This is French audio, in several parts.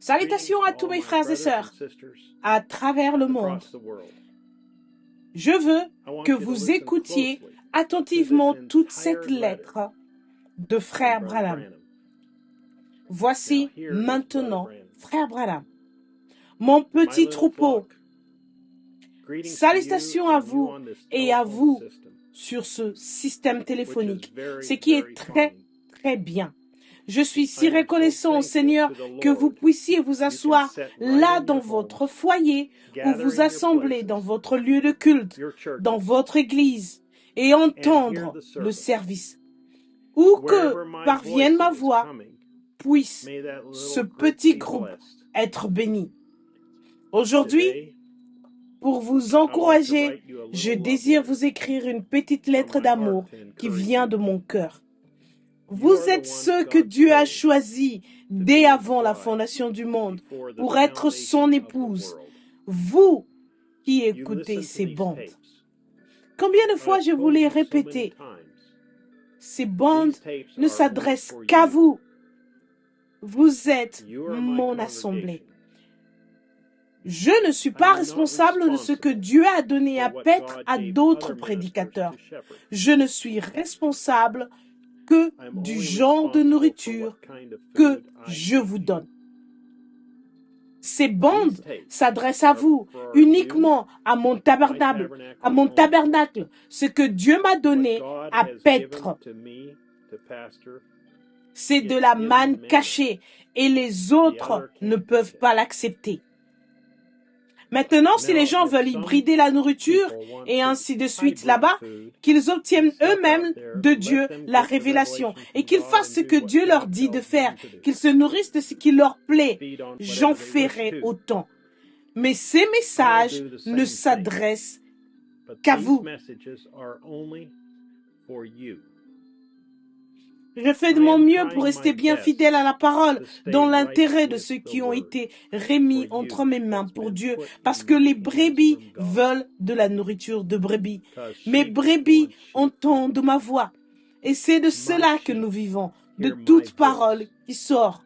Salutations à tous mes frères et sœurs à travers le monde. Je veux que vous écoutiez attentivement toute cette lettre de frère Branham. Voici maintenant frère Branham. Mon petit troupeau, salutations à vous et à vous sur ce système téléphonique, ce qui est très, très bien. Je suis si reconnaissant au Seigneur que vous puissiez vous asseoir là dans votre foyer ou vous assembler dans votre lieu de culte, dans votre église et entendre le service. Où que parvienne ma voix, puisse ce petit groupe être béni. Aujourd'hui, pour vous encourager, je désire vous écrire une petite lettre d'amour qui vient de mon cœur. Vous êtes ceux que Dieu a choisis dès avant la fondation du monde pour être son épouse. Vous qui écoutez ces bandes. Combien de fois je vous l'ai répété, ces bandes ne s'adressent qu'à vous. Vous êtes mon assemblée. Je ne suis pas responsable de ce que Dieu a donné à paître à d'autres prédicateurs. Je ne suis responsable que du genre de nourriture que je vous donne. Ces bandes s'adressent à vous, uniquement à mon tabernacle, ce que Dieu m'a donné à paître. C'est de la manne cachée et les autres ne peuvent pas l'accepter. Maintenant, si les gens veulent hybrider la nourriture et ainsi de suite là-bas, qu'ils obtiennent eux-mêmes de Dieu la révélation et qu'ils fassent ce que Dieu leur dit de faire, qu'ils se nourrissent de ce qui leur plaît, j'en ferai autant. Mais ces messages ne s'adressent qu'à vous. Je fais de mon mieux pour rester bien fidèle à la parole, dans l'intérêt de ceux qui ont été remis entre mes mains pour Dieu, parce que les brebis veulent de la nourriture de brebis. Mes brebis entendent ma voix, et c'est de cela que nous vivons, de toute parole qui sort.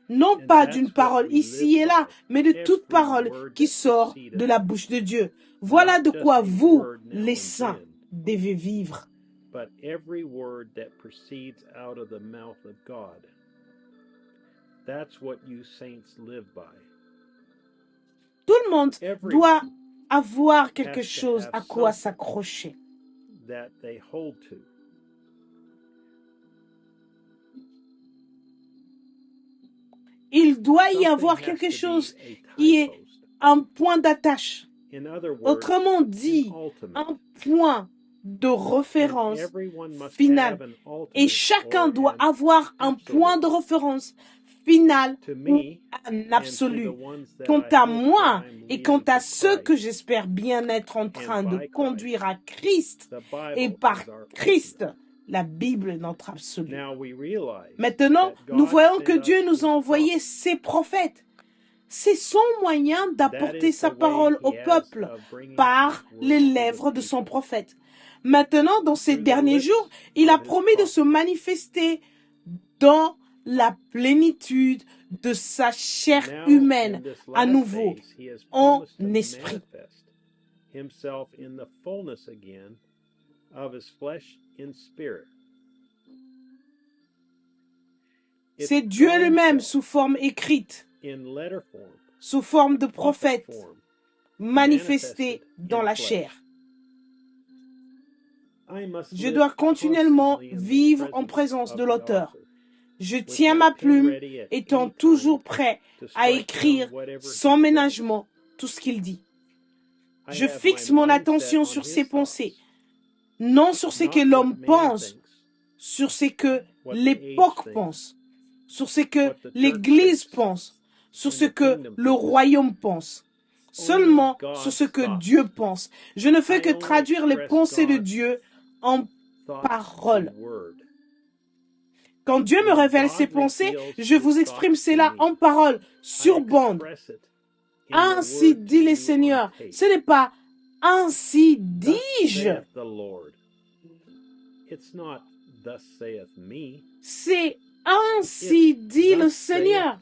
Non pas d'une parole ici et là, mais de toute parole qui sort de la bouche de Dieu. Voilà de quoi vous, les saints, devez vivre. But every word that proceeds out of the mouth of God. That's what you saints live by. Tout le monde doit avoir quelque chose à quoi s'accrocher. That they hold to. Il doit y avoir quelque chose qui est un point d'attache. Autrement dit, un point de référence final. Et chacun doit avoir un point de référence final ou un absolu. Quant à moi et quant à ceux que j'espère bien être en train de conduire à Christ et par Christ, la Bible est notre absolu. Maintenant, nous voyons que Dieu nous a envoyé ses prophètes. C'est son moyen d'apporter sa parole au peuple par les lèvres de son prophète. Maintenant, dans ces derniers jours, il a promis de se manifester dans la plénitude de sa chair humaine, à nouveau, en esprit. C'est Dieu lui-même sous forme écrite, sous forme de prophète, manifesté dans la chair. Je dois continuellement vivre en présence de l'auteur. Je tiens ma plume, étant toujours prêt à écrire sans ménagement tout ce qu'il dit. Je fixe mon attention sur ses pensées, non sur ce que l'homme pense, sur ce que l'époque pense, sur ce que l'Église pense, sur ce que le royaume pense, seulement sur ce que Dieu pense. Je ne fais que traduire les pensées de Dieu en paroles. Quand Dieu me révèle ses pensées, je vous exprime cela en paroles, sur bande. Ainsi dit le Seigneur. Ce n'est pas ainsi dis-je. C'est ainsi dit le Seigneur.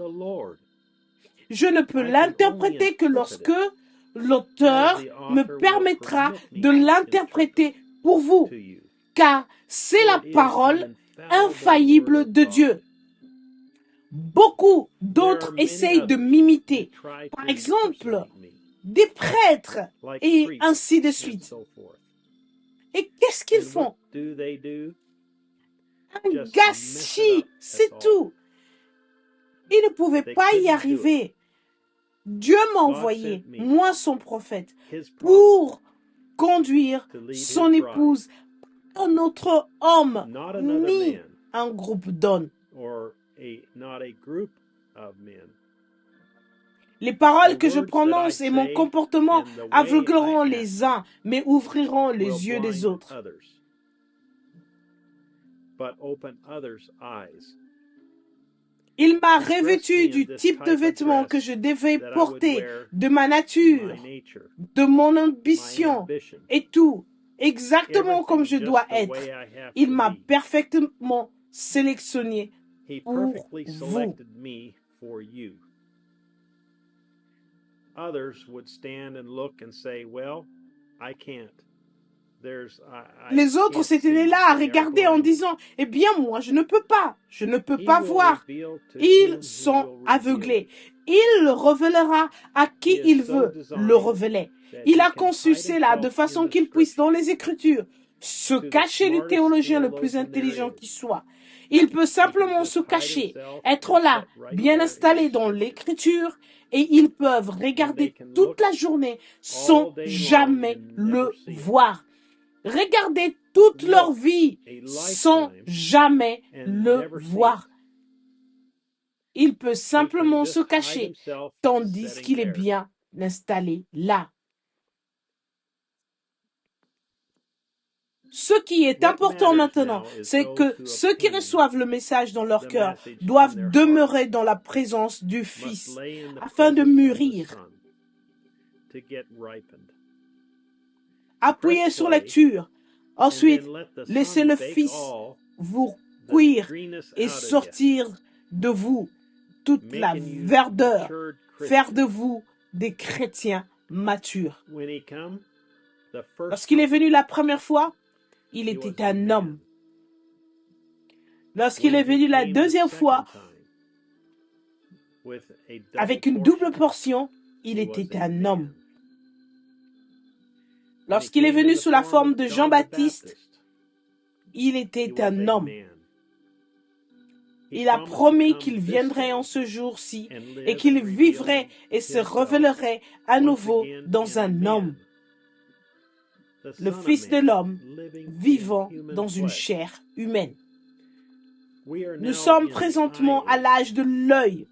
Je ne peux l'interpréter que lorsque l'auteur me permettra de l'interpréter pour vous, car c'est la parole infaillible de Dieu. Beaucoup d'autres essayent de m'imiter. Par exemple, des prêtres et ainsi de suite. Et qu'est-ce qu'ils font? Un gâchis, c'est tout. Ils ne pouvaient pas y arriver. Dieu m'a envoyé, moi son prophète, pour conduire son épouse, un autre homme, ni un groupe d'hommes. Les paroles que je prononce et mon comportement aveugleront les uns, mais ouvriront les yeux des autres. Il m'a revêtu du type de vêtements que je devais porter, de ma nature, de mon ambition et tout, exactement comme je dois être. Il m'a parfaitement sélectionné pour vous. Les autres s'étaient là à regarder en disant, « Eh bien, moi, je ne peux pas voir. » Ils sont aveuglés. Il le révélera à qui il veut le révéler. Il a conçu cela de façon qu'il puisse, dans les Écritures, se cacher du théologien le plus intelligent qui soit. Il peut simplement se cacher, être là, bien installé dans l'Écriture, et ils peuvent regarder toute la journée sans jamais le voir. Regarder toute leur vie sans jamais le voir. Il peut simplement se cacher, tandis qu'il est bien installé là. Ce qui est important maintenant, c'est que ceux qui reçoivent le message dans leur cœur doivent demeurer dans la présence du Fils afin de mûrir. Appuyez sur lecture. Ensuite, laissez le Fils vous cuire et sortir de vous toute la verdeur, faire de vous des chrétiens matures. Lorsqu'il est venu la première fois, il était un homme. Lorsqu'il est venu la deuxième fois, avec une double portion, il était un homme. Lorsqu'il est venu sous la forme de Jean-Baptiste, il était un homme. Il a promis qu'il viendrait en ce jour-ci et qu'il vivrait et se révélerait à nouveau dans un homme. Le Fils de l'homme vivant dans une chair humaine. Nous sommes présentement à l'âge de l'œil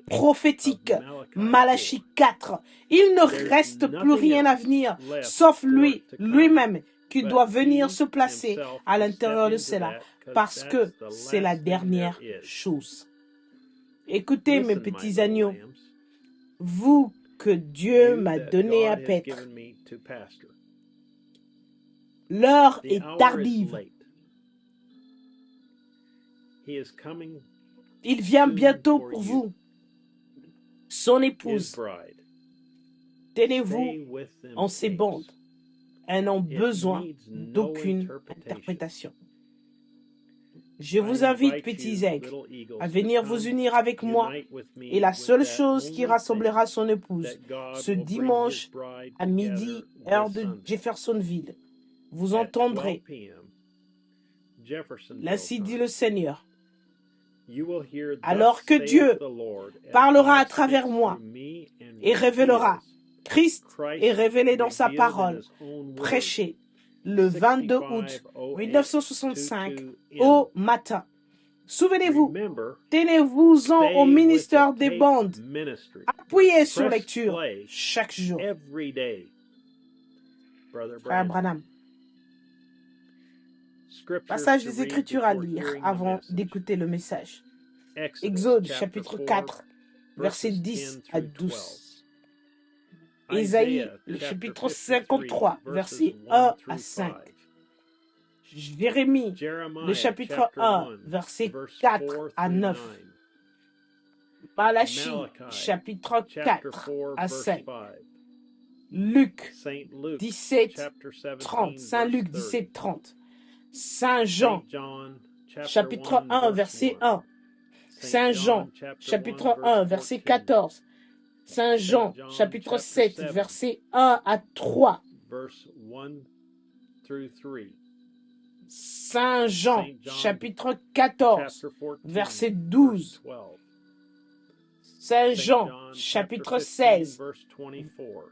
prophétique, Malachie 4. Il ne reste plus rien à venir, sauf lui-même, qui doit venir se placer à l'intérieur de cela, parce que c'est la dernière chose. Écoutez, mes petits agneaux, vous que Dieu m'a donné à paître, l'heure est tardive. Il vient bientôt pour vous, son épouse. Tenez-vous en ses bandes. Elles n'ont besoin d'aucune interprétation. Je vous invite, petits aigles, à venir vous unir avec moi et la seule chose qui rassemblera son épouse ce dimanche à midi, heure de Jeffersonville. Vous entendrez. Ainsi dit le Seigneur. Alors que Dieu parlera à travers moi et révélera, Christ est révélé dans sa parole, prêché le 22 août 1965 au matin. Souvenez-vous, tenez-vous-en au ministère des bandes. Appuyez sur lecture chaque jour. Frère Branham. Passage des Écritures à lire avant d'écouter le message. Exode chapitre 4, versets 10 à 12. Ésaïe, le chapitre 53, versets 1 à 5. Jérémie, le chapitre 1, versets 4 à 9. Malachie, Malachi, chapitre chapter 4 4, à verse 5. 5. Luc Saint Luke, 17, chapter 30. 17, Saint verse Luc 30. 17, 30. Saint Jean, Saint John, chapter chapitre 1, 1, verse verset 1. 1. Saint Jean, John, chapter 1, chapitre verse 1, verset 14. 14. Saint Jean, John, chapitre chapter 7, 7, verset 1 à 3. verse 1 through 3. Saint Jean, Saint John, chapitre 14, chapter 14, verset verse 12. 12. Saint Saint Jean, John, chapitre chapter 16, 15, verse 24.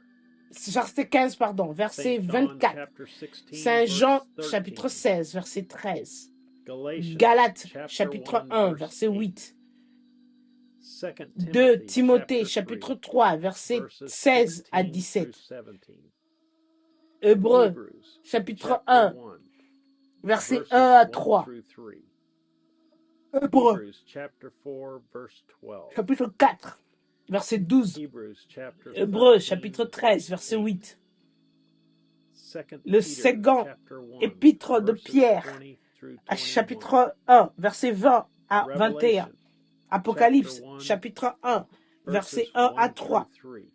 verset 15, pardon, verset Saint John, 24. chapter 16, Saint Jean, verse chapitre 13. 16, verset 13. Galatians, Galates, chapter chapitre 1, 1, verse verset 8. 8. 2 2 Timothée, chapter 3, chapitre 3, verset verses 16 à 16 through 17. 17. Hébreux, Hebrews, chapitre chapter 1, 1, verset verses 1 à 1 3. through 3. Hébreux, Hebrews, chapter 4, verse 12. chapitre 4, verset 12. Hebrews, chapter Hébreux, 13, chapitre 13, verset 8. 8. 2 Le Peter, second chapter 1, épître de verses Pierre, 20 through à 21. chapitre 1, verset 20 à 21. Revelation, Apocalypse, chapter 1, chapitre 1, verset verses 1 à 1 3. through 3.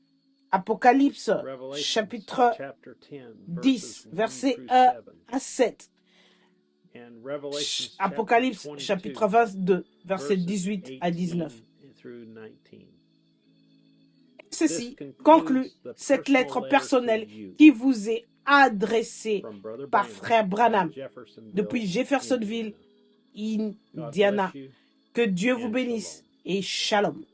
Apocalypse, Revelations, chapitre chapter 10, 10, verses 1 verset through 1 7. à 7. And Revelations, Apocalypse, chapter 22, chapitre 22, verset verses 18 à 19. 18 through 19. Ceci This conclut concludes the cette personal lettre letter personnelle to you qui vous est adressée from Brother par Branham frère Branham of Jeffersonville, depuis Jeffersonville, Indiana. God Indiana. bless you Que Dieu vous and bénisse shalom. et shalom.